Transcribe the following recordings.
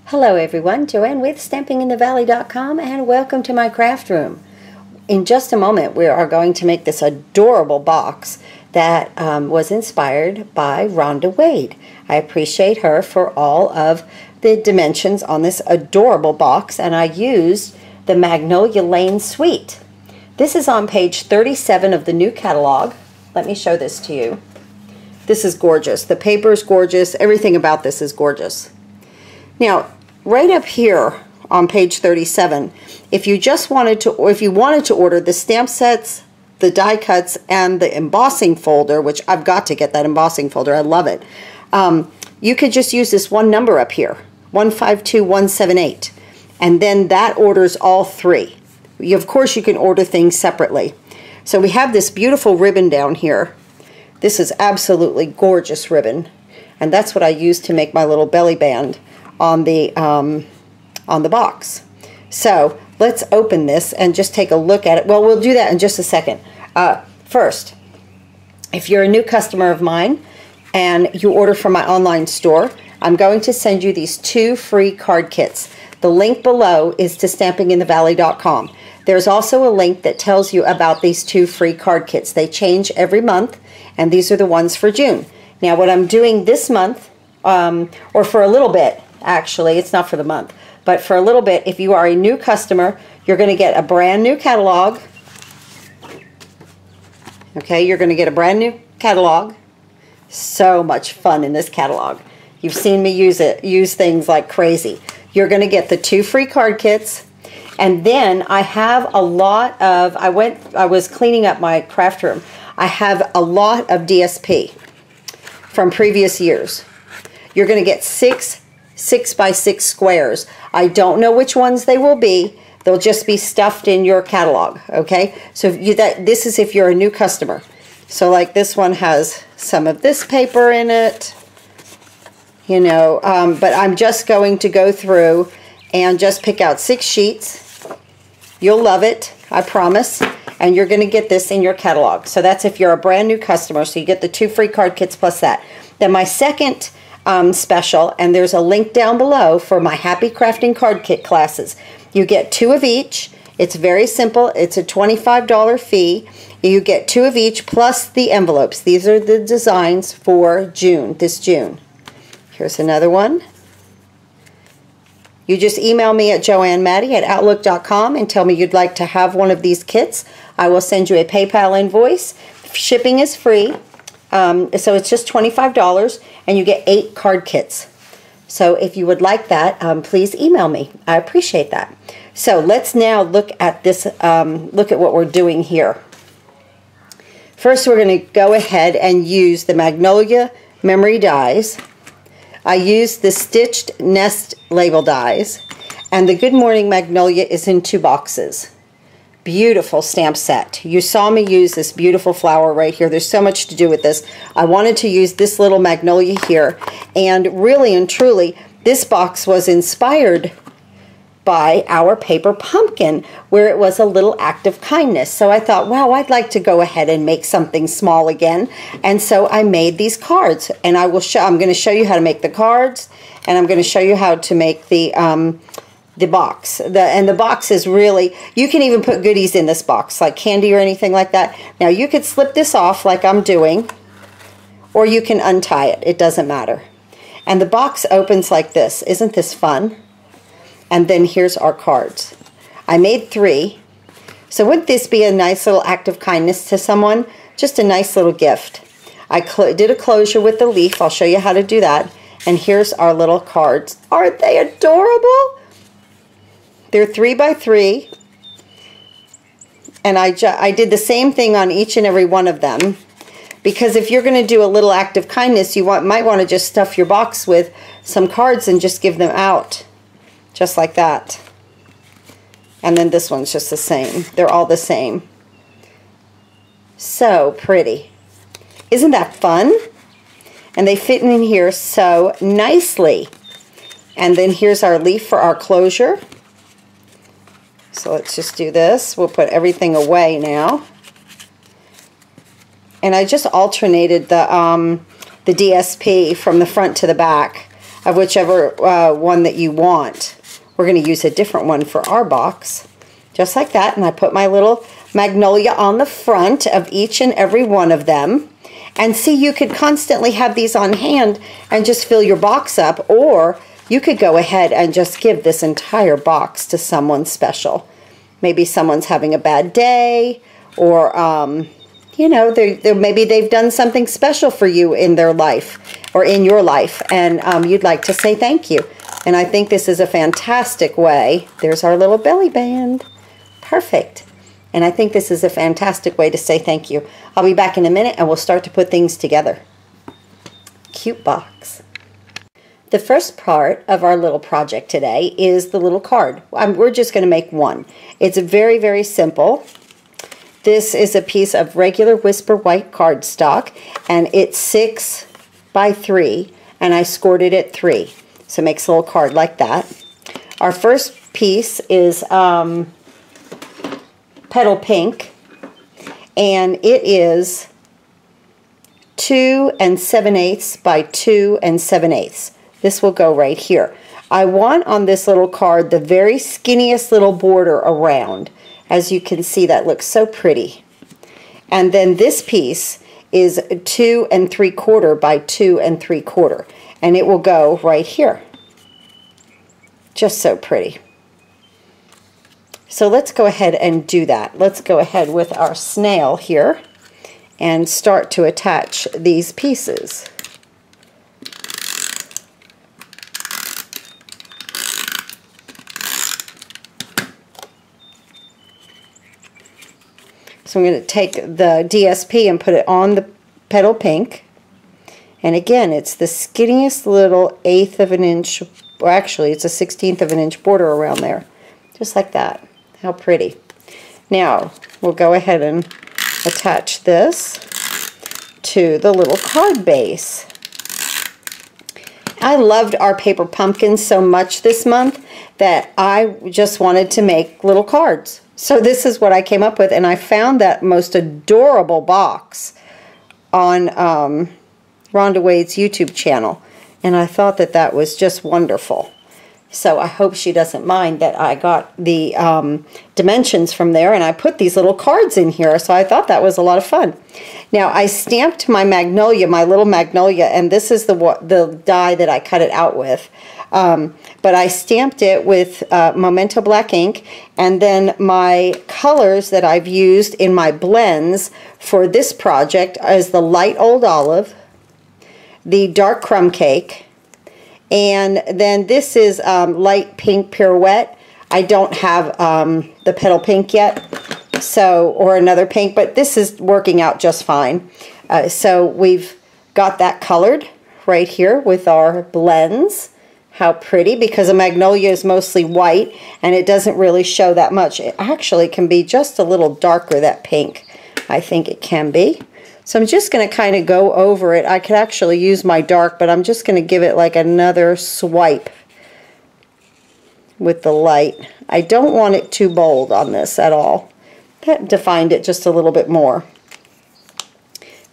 Hello everyone, Joanne with StampinginTheValley.com and welcome to my craft room. In just a moment we are going to make this adorable box that was inspired by Rhonda Wade. I appreciate her for all of the dimensions on this adorable box, and I used the Magnolia Lane Suite. This is on page 37 of the new catalog. Let me show this to you. This is gorgeous. The paper is gorgeous. Everything about this is gorgeous. Now, right up here on page 37, if you wanted to order the stamp sets, the die cuts, and the embossing folder, which I've got to get that embossing folder, I love it, you could just use this one number up here, 152178, and then that orders all three. Of course, you can order things separately. So we have this beautiful ribbon down here. This is absolutely gorgeous ribbon, and that's what I used to make my little belly band on the box. So let's open this and just take a look at it. Well, we'll do that in just a second. First, if you're a new customer of mine and you order from my online store, I'm going to send you these 2 free card kits. The link below is to StampinginTheValley.com. There's also a link that tells you about these 2 free card kits. They change every month, and these are the ones for June. Now, what I'm doing this month, or for a little bit, actually, it's not for the month, but for a little bit, if you are a new customer, you're going to get a brand new catalog. Okay, you're going to get a brand new catalog. So much fun in this catalog. You've seen me use things like crazy. You're going to get the 2 free card kits, and then I have a lot of, I was cleaning up my craft room. I have a lot of DSP from previous years. You're going to get 6 6x6 squares. I don't know which ones they will be. They'll just be stuffed in your catalog, okay? So this is if you're a new customer. So like this one has some of this paper in it, you know, but I'm just going to go through and just pick out 6 sheets. You'll love it, I promise. And you're going to get this in your catalog. So that's if you're a brand new customer. So you get the 2 free card kits plus that. Then my second special, and there's a link down below for my Happy Crafting card kit classes. You get 2 of each. It's very simple. It's a $25 fee. You get 2 of each plus the envelopes. These are the designs for June, this June. Here's another one. You just email me at joannematty@outlook.com and tell me you'd like to have one of these kits. I will send you a PayPal invoice. Shipping is free. So it's just $25, and you get 8 card kits. So if you would like that, please email me. I appreciate that. So let's now look at this. Look at what we're doing here. First, we're going to go ahead and use the Magnolia memory dies. I used the stitched nest label dies, and the Good Morning Magnolia is in 2 boxes. Beautiful stamp set. You saw me use this beautiful flower right here. There's so much to do with this. I wanted to use this little magnolia here, and really and truly, this box was inspired by our paper pumpkin, where it was a little act of kindness. So I thought, wow, I'd like to go ahead and make something small again, and so I made these cards, and I'm going to show you how to make the cards, and I'm going to show you how to make the box. And the box is really, you can even put goodies in this box, like candy or anything like that. Now you could slip this off like I'm doing, or you can untie it. It doesn't matter. And the box opens like this. Isn't this fun? And then here's our cards. I made 3. So wouldn't this be a nice little act of kindness to someone? Just a nice little gift. I did a closure with the leaf. I'll show you how to do that. And here's our little cards. Aren't they adorable? They're 3 by 3, and I did the same thing on each and every one of them, because if you're going to do a little act of kindness, you might want to just stuff your box with some cards and just give them out, just like that. And then this one's just the same. They're all the same. So pretty. Isn't that fun? And they fit in here so nicely. And then here's our leaf for our closure. So let's just do this. We'll put everything away now. And I just alternated the DSP from the front to the back. of whichever one that you want. We're going to use a different one for our box. Just like that. And I put my little Magnolia on the front of each and every one of them. And see, you could constantly have these on hand and just fill your box up, or you could go ahead and just give this entire box to someone special. Maybe someone's having a bad day, or you know, maybe they've done something special for you in their life or in your life, and you'd like to say thank you. And I think this is a fantastic way. There's our little belly band. Perfect. And I think this is a fantastic way to say thank you. I'll be back in a minute and we'll start to put things together. Cute box. The first part of our little project today is the little card. We're just going to make one. It's very, very simple. This is a piece of regular Whisper white cardstock, and it's 6 by 3, and I scored it at 3. So it makes a little card like that. Our first piece is Petal Pink, and it is 2 7/8 by 2 7/8. This will go right here. I want on this little card the very skinniest little border around. As you can see, that looks so pretty. And then this piece is 2 3/4 by 2 3/4, and it will go right here. Just so pretty. So let's go ahead and do that. Let's go ahead with our snail here and start to attach these pieces. So I'm going to take the DSP and put it on the Petal Pink. And again, it's the skinniest little 1/8 of an inch, or actually it's a 1/16 of an inch border around there. Just like that. How pretty. Now, we'll go ahead and attach this to the little card base. I loved our paper pumpkins so much this month that I just wanted to make little cards. So this is what I came up with, and I found that most adorable box on Rhonda Wade's YouTube channel, and I thought that that was just wonderful. So I hope she doesn't mind that I got the dimensions from there, and I put these little cards in here, so I thought that was a lot of fun. Now I stamped my Magnolia, my little Magnolia, and this is the die that I cut it out with. But I stamped it with Memento black ink, and then my colors that I've used in my blends for this project is the light old olive, the dark crumb cake, and then this is light pink pirouette. I don't have the petal pink yet, so, or another pink, but this is working out just fine. So we've got that colored right here with our blends. How pretty, because a Magnolia is mostly white and it doesn't really show that much. It actually can be just a little darker, that pink. I think it can be. So I'm just going to kind of go over it. I could actually use my dark, but I'm just going to give it like another swipe with the light. I don't want it too bold on this at all. That defined it just a little bit more.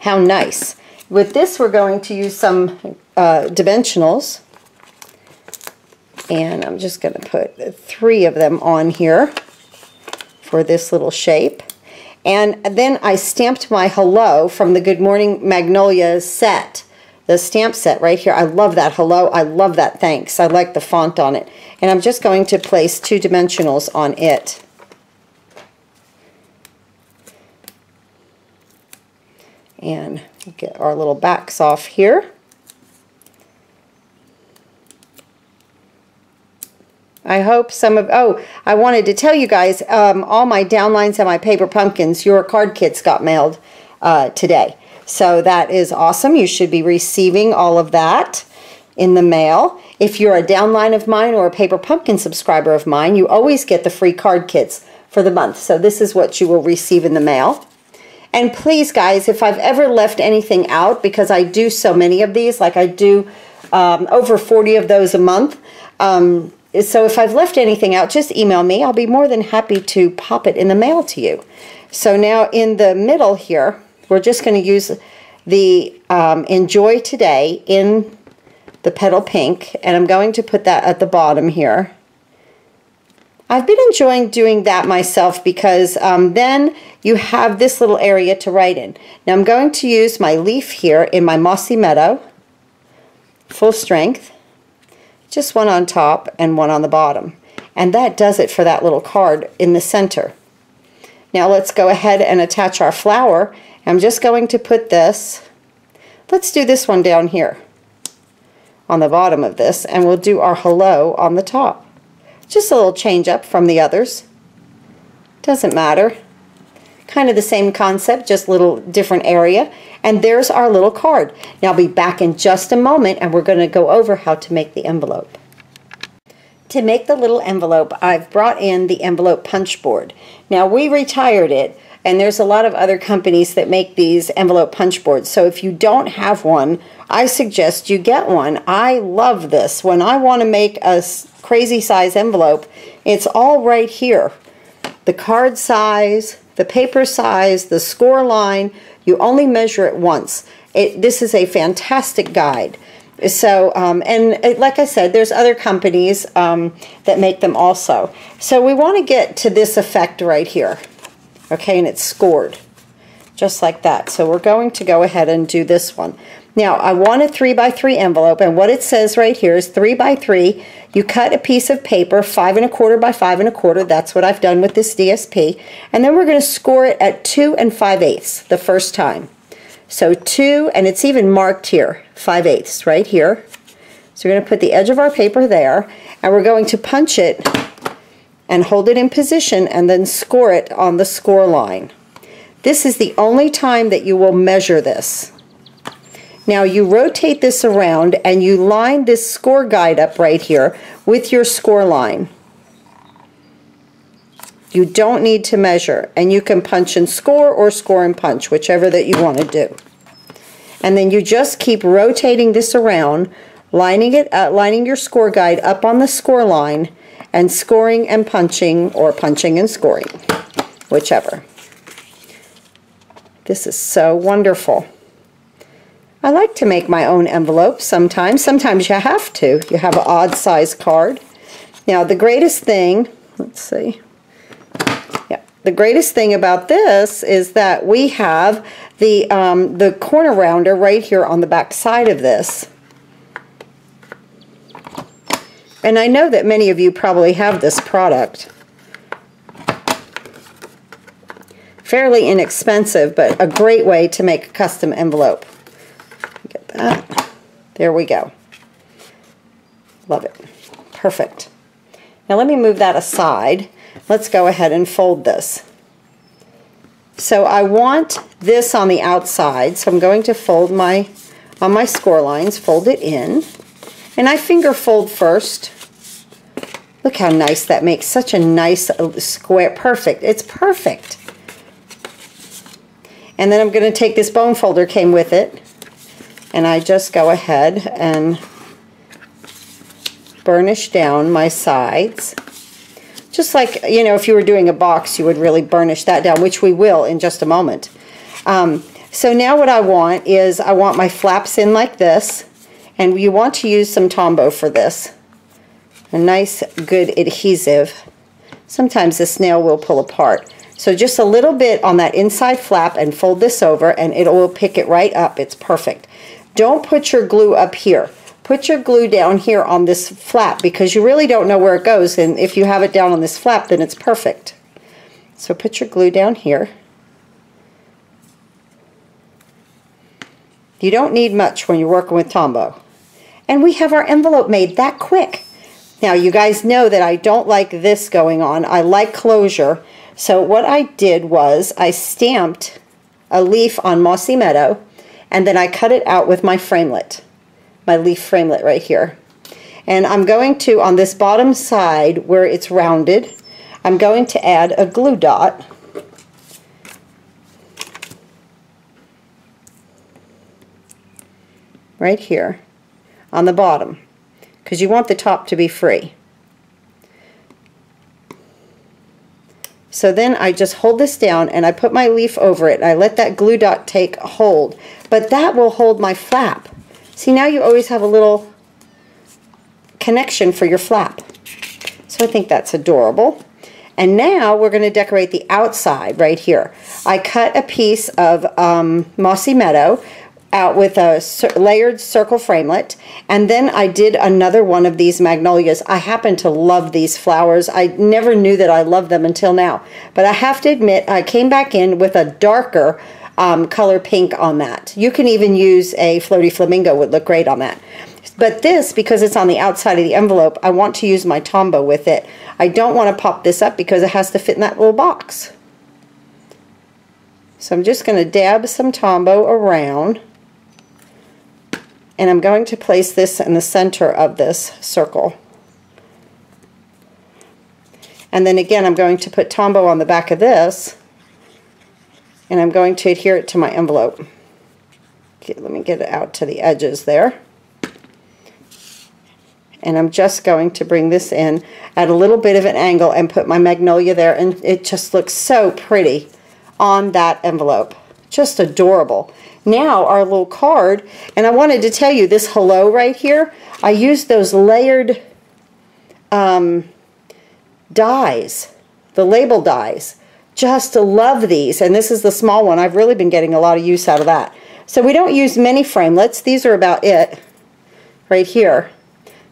How nice. With this, we're going to use some dimensionals. And I'm just going to put 3 of them on here for this little shape. And then I stamped my hello from the Good Morning Magnolia set, the stamp set right here. I love that hello. I love that thanks. I like the font on it. And I'm just going to place 2 dimensionals on it. And get our little backs off here. I hope some of, oh, I wanted to tell you guys, all my downlines and my paper pumpkins, your card kits got mailed today. So that is awesome. You should be receiving all of that in the mail. If you're a downline of mine or a paper pumpkin subscriber of mine, you always get the free card kits for the month. So this is what you will receive in the mail. And please, guys, if I've ever left anything out, because I do so many of these, like I do over 40 of those a month, so if I've left anything out, just email me. I'll be more than happy to pop it in the mail to you. So now in the middle here, we're just going to use the Enjoy Today in the petal pink, and I'm going to put that at the bottom here. I've been enjoying doing that myself because then you have this little area to write in. Now I'm going to use my leaf here in my Mossy Meadow, full strength, just one on top and one on the bottom. And that does it for that little card in the center. Now let's go ahead and attach our flower. I'm just going to put this, let's do this one down here on the bottom of this, and we'll do our hello on the top. Just a little change up from the others. Doesn't matter. Kind of the same concept, just a little different area. And there's our little card. Now I'll be back in just a moment and we're going to go over how to make the envelope. To make the little envelope, I've brought in the envelope punch board. Now we retired it, and there's a lot of other companies that make these envelope punch boards. So if you don't have one, I suggest you get one. I love this. When I want to make a crazy size envelope, it's all right here. The card size, the paper size, the score line, you only measure it once. This is a fantastic guide. So, like I said, there's other companies that make them also. So we want to get to this effect right here. Okay, and it's scored, just like that. So we're going to go ahead and do this one. Now, I want a 3x3 envelope, and what it says right here is 3x3. You cut a piece of paper, 5 1/4 by 5 1/4. That's what I've done with this DSP. And then we're going to score it at 2 5/8 the first time. So 2, and it's even marked here, 5/8 right here. So we're going to put the edge of our paper there, and we're going to punch it and hold it in position and then score it on the score line. This is the only time that you will measure this. Now you rotate this around and you line this score guide up right here with your score line. You don't need to measure, and you can punch and score or score and punch, whichever that you want to do. And then you just keep rotating this around, lining your score guide up on the score line, and scoring and punching, or punching and scoring, whichever. This is so wonderful. I like to make my own envelopes sometimes. Sometimes you have to. You have an odd size card. Now the greatest thing, let's see. Yeah, the greatest thing about this is that we have the corner rounder right here on the back side of this. And I know that many of you probably have this product. Fairly inexpensive, but a great way to make a custom envelope. Get that. There we go. Love it. Perfect. Now let me move that aside. Let's go ahead and fold this. So I want this on the outside, so I'm going to fold on my score lines, fold it in. And I finger fold first. Look how nice that makes. Such a nice square. Perfect. It's perfect. And then I'm going to take this bone folder, came with it, and I just go ahead and burnish down my sides. Just like, you know, if you were doing a box, you would really burnish that down, which we will in just a moment. So now what I want is, I want my flaps in like this. And you want to use some Tombow for this. A nice, good adhesive. Sometimes the snail will pull apart. So just a little bit on that inside flap and fold this over, and it will pick it right up. It's perfect. Don't put your glue up here. Put your glue down here on this flap, because you really don't know where it goes. And if you have it down on this flap, then it's perfect. So put your glue down here. You don't need much when you're working with Tombow. And we have our envelope made that quick. Now you guys know that I don't like this going on. I like closure. So what I did was I stamped a leaf on Mossy Meadow, and then I cut it out with my framelit, my leaf framelit right here. And I'm going to, on this bottom side where it's rounded, I'm going to add a glue dot. Right here on the bottom, because you want the top to be free. So then I just hold this down and I put my leaf over it and I let that glue dot take hold, but that will hold my flap. See, now you always have a little connection for your flap. So I think that's adorable. And now we're going to decorate the outside right here. I cut a piece of Mossy Meadow out with a layered circle framelit, and then I did another one of these magnolias. I happen to love these flowers. I never knew that I loved them until now, but I have to admit I came back in with a darker color pink on that. You can even use a floaty flamingo, would look great on that. But this, because it's on the outside of the envelope, I want to use my Tombow with it. I don't want to pop this up because it has to fit in that little box. So I'm just going to dab some Tombow around. And I'm going to place this in the center of this circle. And then again, I'm going to put Tombow on the back of this. And I'm going to adhere it to my envelope. Okay, let me get it out to the edges there. And I'm just going to bring this in at a little bit of an angle and put my magnolia there, and it just looks so pretty on that envelope. Just adorable. Now our little card, and I wanted to tell you this hello right here, I used those layered dies, the label dies. Just love these, and this is the small one. I've really been getting a lot of use out of that. So we don't use many framelits. These are about it right here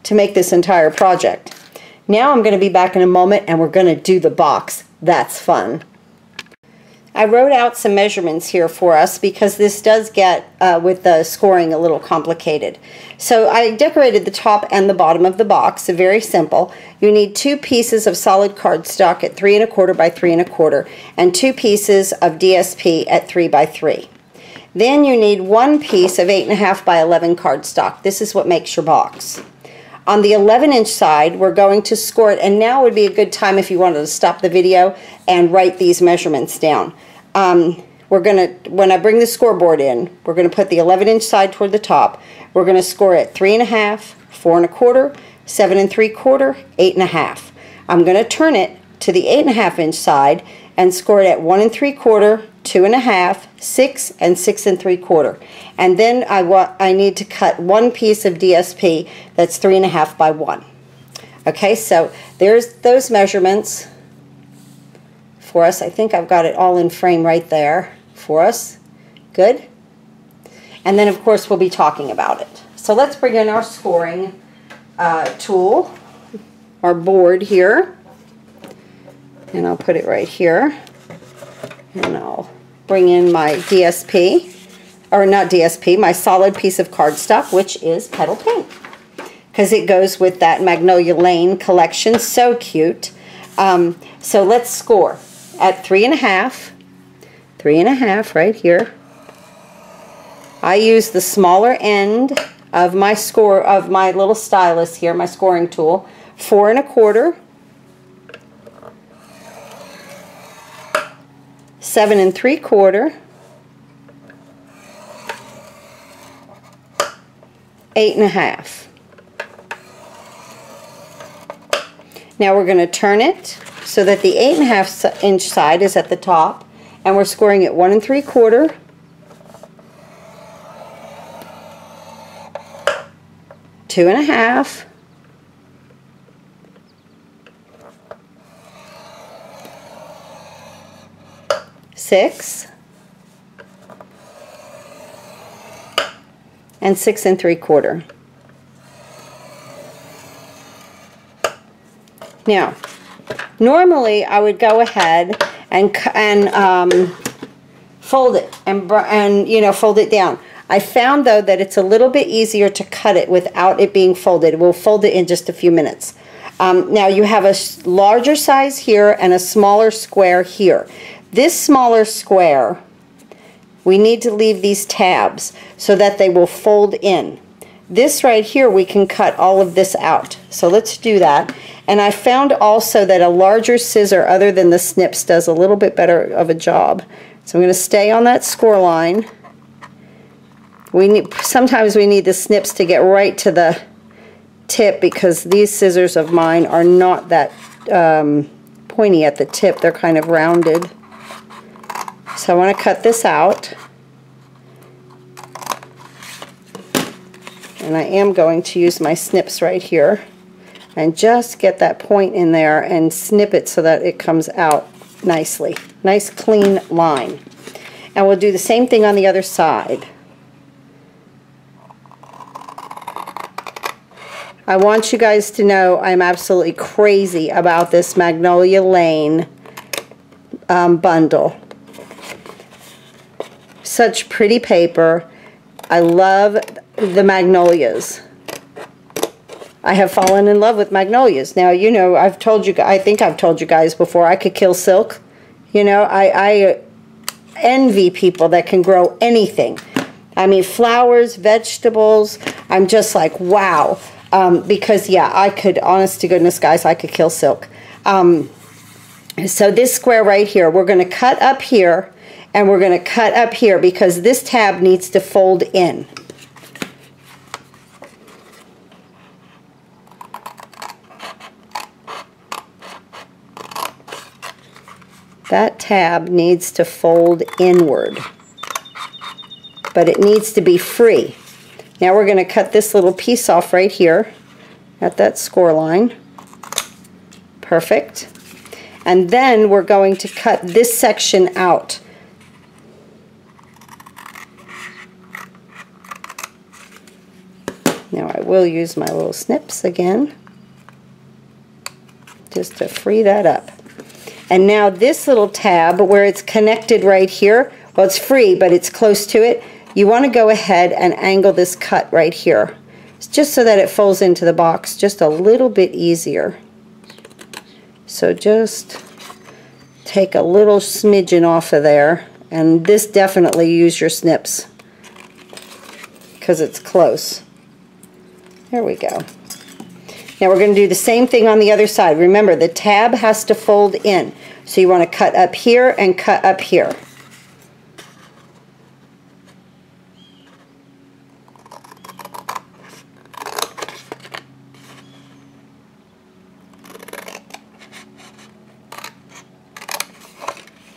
to make this entire project. Now I'm going to be back in a moment and we're going to do the box. That's fun. I wrote out some measurements here for us because this does get with the scoring a little complicated. So I decorated the top and the bottom of the box. Very simple. You need 2 pieces of solid cardstock at 3 1/4 by 3 1/4 and 2 pieces of DSP at 3 by 3. Then you need 1 piece of 8 1/2 by 11 cardstock. This is what makes your box. On the 11-inch side, we're going to score it, and now would be a good time if you wanted to stop the video and write these measurements down. We're going to, when I bring the scoreboard in, we're going to put the 11-inch side toward the top. We're going to score it 3 1/2, 4 1/4, 7 3/4, 8 1/2. I'm going to turn it to the 8 1/2-inch side and score it at 1 3/4, 2 1/2, 6, and 6 3/4. And then I need to cut 1 piece of DSP that's 3 1/2 by 1. Okay, so there's those measurements for us. I think I've got it all in frame right there for us. Good. And then of course we'll be talking about it. So let's bring in our scoring tool, our board here. And I'll put it right here. And I'll bring in my DSP, or not DSP, my solid piece of cardstock, which is Petal Pink, because it goes with that Magnolia Lane collection. So cute. So let's score at 3 1/2, 3 1/2 right here. I use the smaller end of my little stylus here, my scoring tool. 4 1/4, 7 3/4, 8 1/2. Now we're going to turn it so that the 8 1/2-inch side is at the top, and we're scoring at 1 3/4, 2 1/2, 6, and 6 3/4. Now, normally I would go ahead and fold it and you know, fold it down. I found though that it's a little bit easier to cut it without it being folded. We'll fold it in just a few minutes. Now you have a larger size here and a smaller square here. This smaller square, we need to leave these tabs so that they will fold in. This right here, we can cut all of this out. So let's do that. And I found also that a larger scissor other than the snips does a little bit better of a job. So I'm going to stay on that score line. Sometimes we need the snips to get right to the tip because these scissors of mine are not that pointy at the tip. They're kind of rounded. So I want to cut this out. And I am going to use my snips right here. and just get that point in there and snip it so that it comes out nicely. Nice clean line. And we'll do the same thing on the other side. I want you guys to know I'm absolutely crazy about this Magnolia Lane bundle. Such pretty paper. I love the Magnolias. I have fallen in love with Magnolias. Now, you know, I think I've told you guys before, I could kill silk. You know, I envy people that can grow anything. I mean, flowers, vegetables. I'm just like, wow. Because, yeah, I could, honest to goodness, guys, I could kill silk. So this square right here, we're going to cut up here, and we're going to cut up here because this tab needs to fold in. That tab needs to fold inward, but it needs to be free. Now we're going to cut this little piece off right here at that score line. Perfect. And then we're going to cut this section out. Now I will use my little snips again just to free that up. And now this little tab where it's connected right here, well, it's free, but it's close to it. You want to go ahead and angle this cut right here, just so that it folds into the box just a little bit easier. So just take a little smidgen off of there, and this definitely use your snips because it's close. There we go. Now we're going to do the same thing on the other side. Remember, the tab has to fold in. So you want to cut up here and cut up here.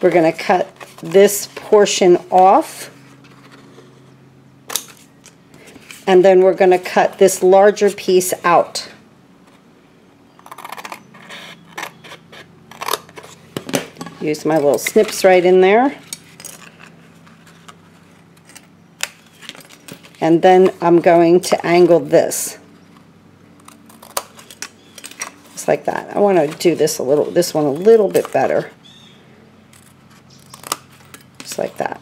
We're going to cut this portion off. And then we're going to cut this larger piece out. Use my little snips right in there. And then I'm going to angle this. Just like that. I want to do this one a little bit better. Just like that.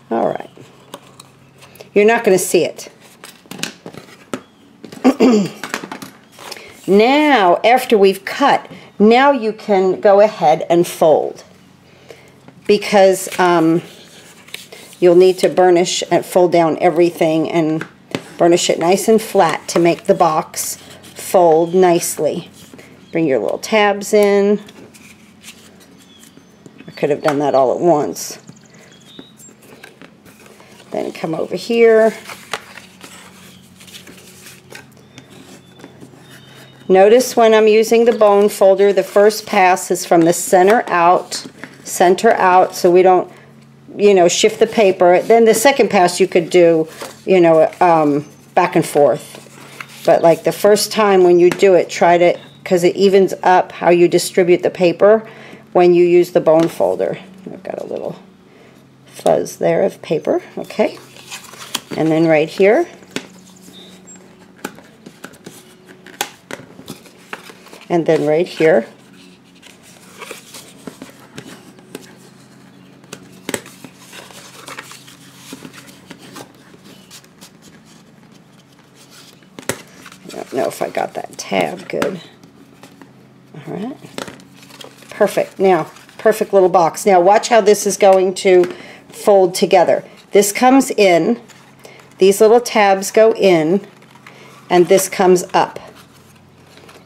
All right. You're not going to see it. Now, after we've cut, now you can go ahead and fold, because you'll need to burnish and fold down everything and burnish it nice and flat to make the box fold nicely. Bring your little tabs in. I could have done that all at once. Then come over here. Notice when I'm using the bone folder, the first pass is from the center out, so we don't, you know, shift the paper. Then the second pass you could do, you know, back and forth. But like the first time when you do it, try to, because it evens up how you distribute the paper when you use the bone folder. I've got a little fuzz there of paper, okay. And then right here. And then right here. I don't know if I got that tab good. All right. Perfect. Now, perfect little box. Now watch how this is going to fold together. This comes in, these little tabs go in, and this comes up.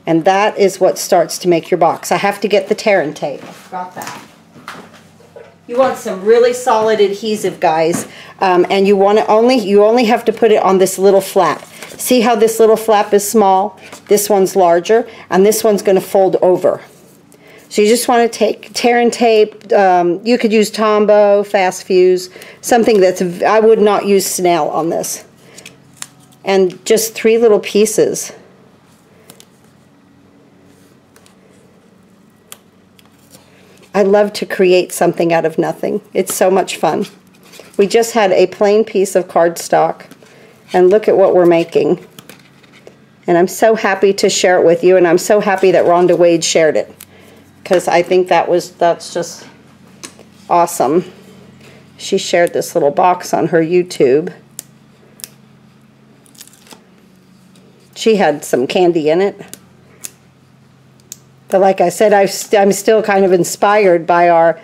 And that is what starts to make your box. I have to get the tear and tape. I forgot that. You want some really solid adhesive, guys, and you only have to put it on this little flap. See how this little flap is small? This one's larger, and this one's going to fold over. So you just want to take tear and tape. You could use Tombow, Fast Fuse, something that's, I would not use snail on this. And just 3 little pieces. I love to create something out of nothing. It's so much fun. We just had a plain piece of cardstock, and look at what we're making. And I'm so happy to share it with you, and I'm so happy that Rhonda Wade shared it, because I think that's just awesome. She shared this little box on her YouTube. She had some candy in it. But like I said, I'm still kind of inspired by our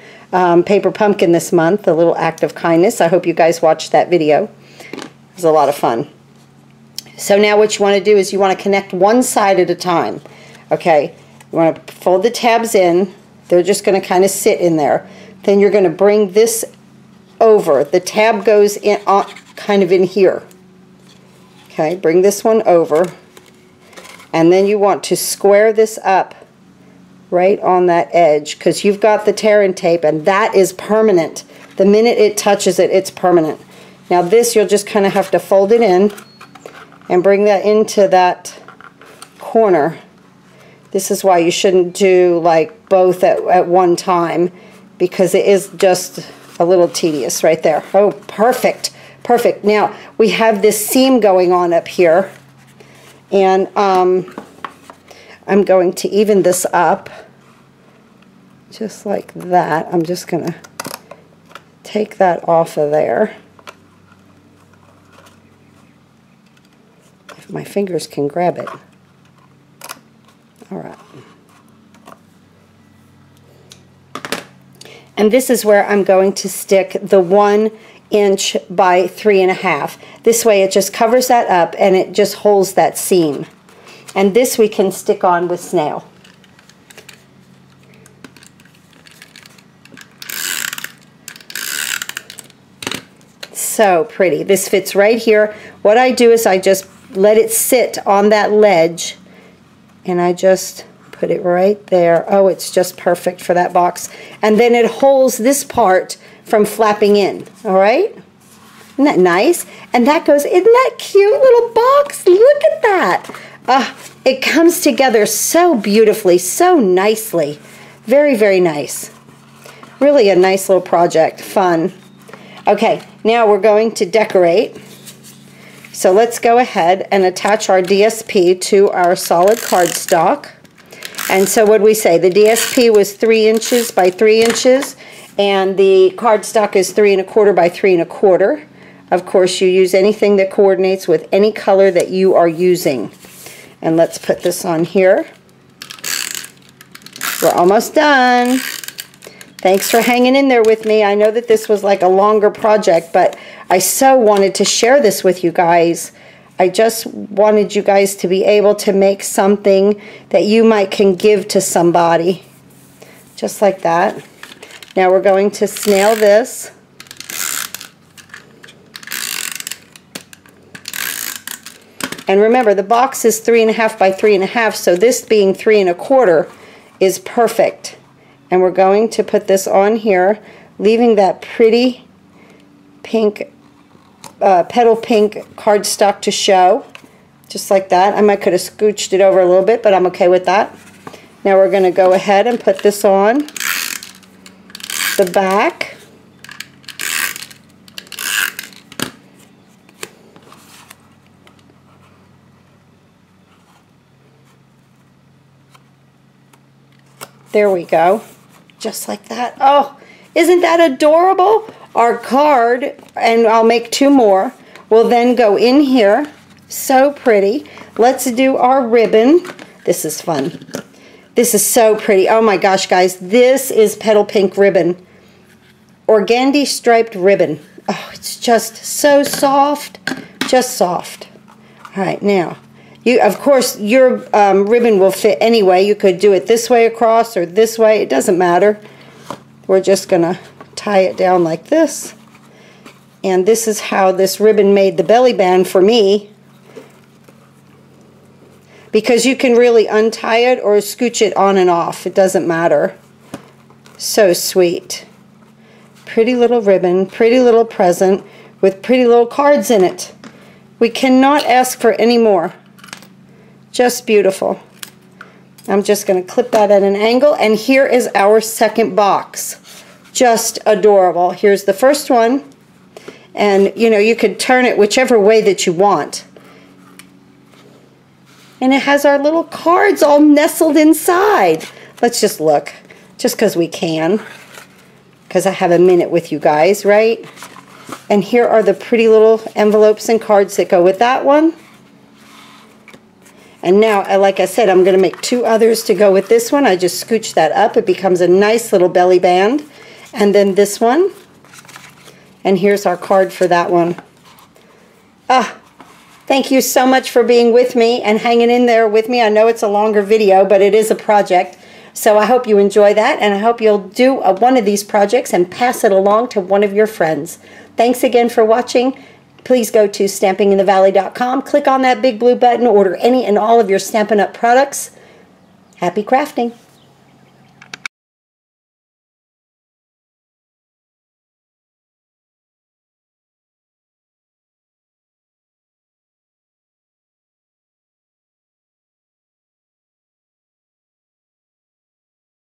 paper pumpkin this month, a little act of kindness. I hope you guys watched that video. It was a lot of fun. So now what you want to do is you want to connect one side at a time. Okay, you want to fold the tabs in. They're just going to kind of sit in there. Then you're going to bring this over. The tab goes in kind of in here. Okay, bring this one over. And then you want to square this up right on that edge, because you've got the tear and tape, and that is permanent. The minute it touches it, it's permanent. Now this, you'll just kind of have to fold it in and bring that into that corner. This is why you shouldn't do like both at one time, because it is just a little tedious right there. Oh, perfect, perfect. Now we have this seam going on up here, and I'm going to even this up just like that. I'm just going to take that off of there. If my fingers can grab it. All right. And this is where I'm going to stick the 1 inch by 3.5. This way it just covers that up and it just holds that seam. And this we can stick on with snail. So pretty. This fits right here. What I do is I just let it sit on that ledge, and I just put it right there. Oh, it's just perfect for that box. And then it holds this part from flapping in. All right? Isn't that nice? And that goes in that cute little box. Look at that. It comes together so beautifully, so nicely. Very, very nice. Really a nice little project. Fun. Okay, now we're going to decorate. So let's go ahead and attach our DSP to our solid cardstock. And so what did we say? The DSP was 3 inches by 3 inches, and the cardstock is 3 1/4 by 3 1/4. Of course, you use anything that coordinates with any color that you are using. And let's put this on here. We're almost done. Thanks for hanging in there with me. I know that this was like a longer project, but I so wanted to share this with you guys. I just wanted you guys to be able to make something that you can give to somebody. Just like that. Now we're going to snail this. And remember, the box is 3 1/2 by 3 1/2, so this being 3 1/4 is perfect. And we're going to put this on here, leaving that pretty pink, petal pink cardstock to show, just like that. I might could have scooched it over a little bit, but I'm okay with that. Now we're going to go ahead and put this on the back. There we go. Just like that. Oh, isn't that adorable? Our card, and I'll make 2 more, will then go in here. So pretty. Let's do our ribbon. This is fun. This is so pretty. Oh my gosh, guys. This is petal pink ribbon. Organdy striped ribbon. Oh, it's just so soft. Just soft. All right, now. Of course, your ribbon will fit anyway. You could do it this way across or this way. It doesn't matter. We're just going to tie it down like this. And this is how this ribbon made the belly band for me. Because you can really untie it or scooch it on and off. It doesn't matter. So sweet. Pretty little ribbon, pretty little present with pretty little cards in it. We cannot ask for any more. Just beautiful. I'm just going to clip that at an angle, and here is our second box. Just adorable. Here's the first one, and you know, you could turn it whichever way that you want. And it has our little cards all nestled inside. Let's just look, just because we can, because I have a minute with you guys, right? And here are the pretty little envelopes and cards that go with that one. And now, like I said, I'm going to make 2 others to go with this one. I just scooch that up. It becomes a nice little belly band. And then this one. And here's our card for that one. Thank you so much for being with me and hanging in there with me. I know it's a longer video, but it is a project. So I hope you enjoy that, and I hope you'll do one of these projects and pass it along to one of your friends. Thanks again for watching. Please go to stampinginthevalley.com, click on that big blue button, order any and all of your Stampin' Up! Products. Happy crafting!